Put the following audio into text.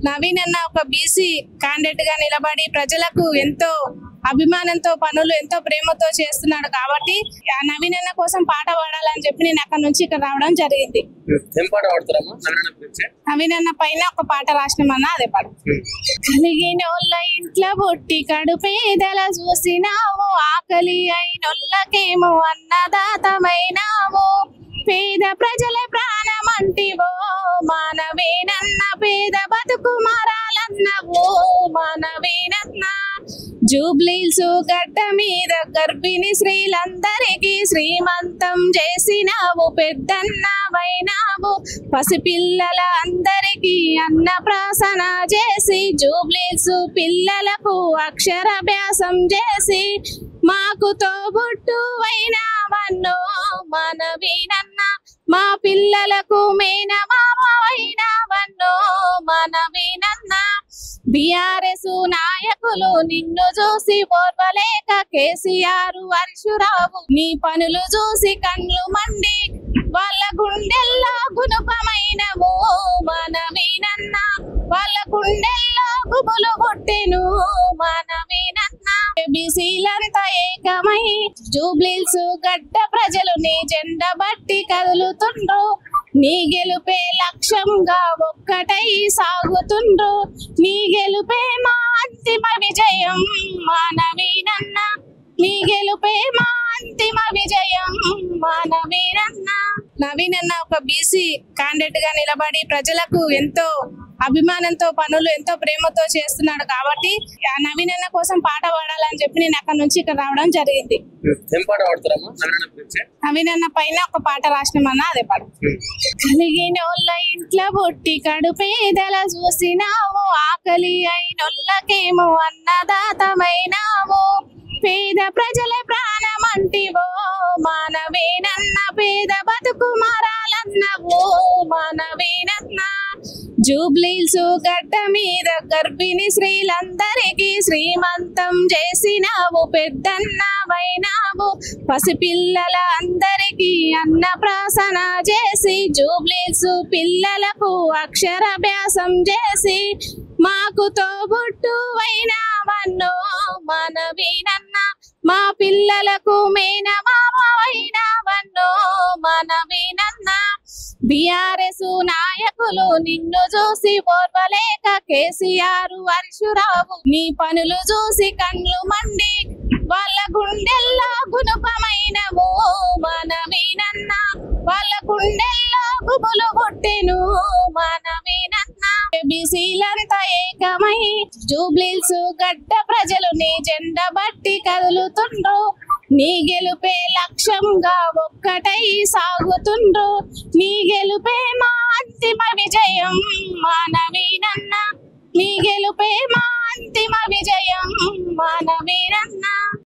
నవీన్ అన్న ఒక BC candidate గా నిలబడి ప్రజలకు ఎంతో అభిమానంతో పనులు ఎంతో ప్రేమతో చేస్తున్నాడు కాబట్టి ఆ నవీన్ అన్న కోసం పాట పాడాలని చెప్పి నేను అక్కడ నుంచి ఇక్కడ రావడం జరిగింది. నవీన్ అన్న పైన ఒక పాట రాసినామన్నా అదే పాట. కలిగినోళ్ళ ఇంట్లో పుట్టి కడుపేదల చూసినావు, ఆకలి అయినోళ్ళకేమో అన్నదాతమైనావు, పేద ప్రజల ప్రాణమంటివో మానవేనన్న, పేద బతుకు మారాలన్నవో మానవేనన్న. జూబ్లీల్స్ గడ్డ మీద గర్భిణి స్త్రీలందరికీ శ్రీమంతం చేసినావు, పెద్దన్నవైనావు, పసిపిల్లల అందరికీ అన్నప్రాసన చేసి జూబ్లీల్స్ పిల్లలకు అక్షరాభ్యాసం చేసి మాకు తోబుట్టువైనావన్నో మనవీనన్న, మా పిల్లలకు మేనమామవైనావన్నో మనవీనన్న. బిఆర్ఎస్ నాయకులు నిన్ను చూసి ఓర్వలేక కేసీఆర్ హరీశ్రావు నీ పనులు చూసి కళ్ళు మండి వాళ్ళ గుండెల్లో గుణపమైనవు మనవీనన్న, వాళ్ళ గుండెల్లో గుబులు కొట్టెను మనవీనన్న. బీసీలంతా ఏకమై జూబ్లీల్స్ గడ్డ ప్రజలు నీ జెండ బట్టి కదులుతుండ్రు, నీ గెలుపే లక్ష్యంగా ఒక్కటై సాగుతుండ్రు, నీ గెలుపే మా అంతిమ విజయం మానవీనన్న, నీ గెలుపే మా అంతిమ విజయం మానవీనన్న. నవీన్ అన్న ఒక బీసీ క్యాండిడేట్ గా నిలబడి ప్రజలకు ఎంతో అభిమానంతో పనులు ఎంతో ప్రేమతో చేస్తున్నాడు కాబట్టి ఆ నవీన్ అన్న కోసం పాట పాడాలని చెప్పి నేను అక్కడ నుంచి ఇక్కడ రావడం జరిగింది. నవీన్ అన్న పైన ఒక పాట రాసినామన్నా అదే పాట. కలిగినోళ్ళ ఇంట్లో పుట్టి కడుపేదల చూసినావు, ఆకలి అయినోళ్ళకేమో అన్నదాతమైనావు, పేద ప్రజల ప్రాణమంటివో మానవేనన్న, పేద బతుకు మారాలన్నవో మానవేనన్న. జూబ్లీల్స్ గడ్డ మీద గర్భిణి స్త్రీలందరికీ శ్రీమంతం చేసినావు, పెద్దన్నవైనావు, పసిపిల్లల అందరికీ అన్నప్రాసన చేసి జూబ్లీల్స్ పిల్లలకు అక్షరాభ్యాసం చేసి మాకు తోబుట్టువైనావన్నో మనవీనన్న, మా పిల్లలకు మేనమామవైనావన్నో మనవీనన్న. బిఆర్ఎస్ నాయకులు నిన్ను చూసి ఓర్వలేక కేసీఆర్ హరీశ్రావు నీ పనులు చూసి కళ్ళు మండి వాళ్ళ గుండెల్లో గుణపమైనవు మనవీనన్న, వాళ్ళ గుండెల్లో గుబులు కొట్టెను మనవీనన్న. బీసీలంతా ఏకమై జూబ్లీల్స్ గడ్డ ప్రజలు నీ జెండ బట్టి కదులుతుండ్రు, నీ గెలుపే లక్ష్యంగా ఒక్కటై సాగుతుండ్రు, నీ గెలుపే మా అంతిమ విజయం మానవీనన్న,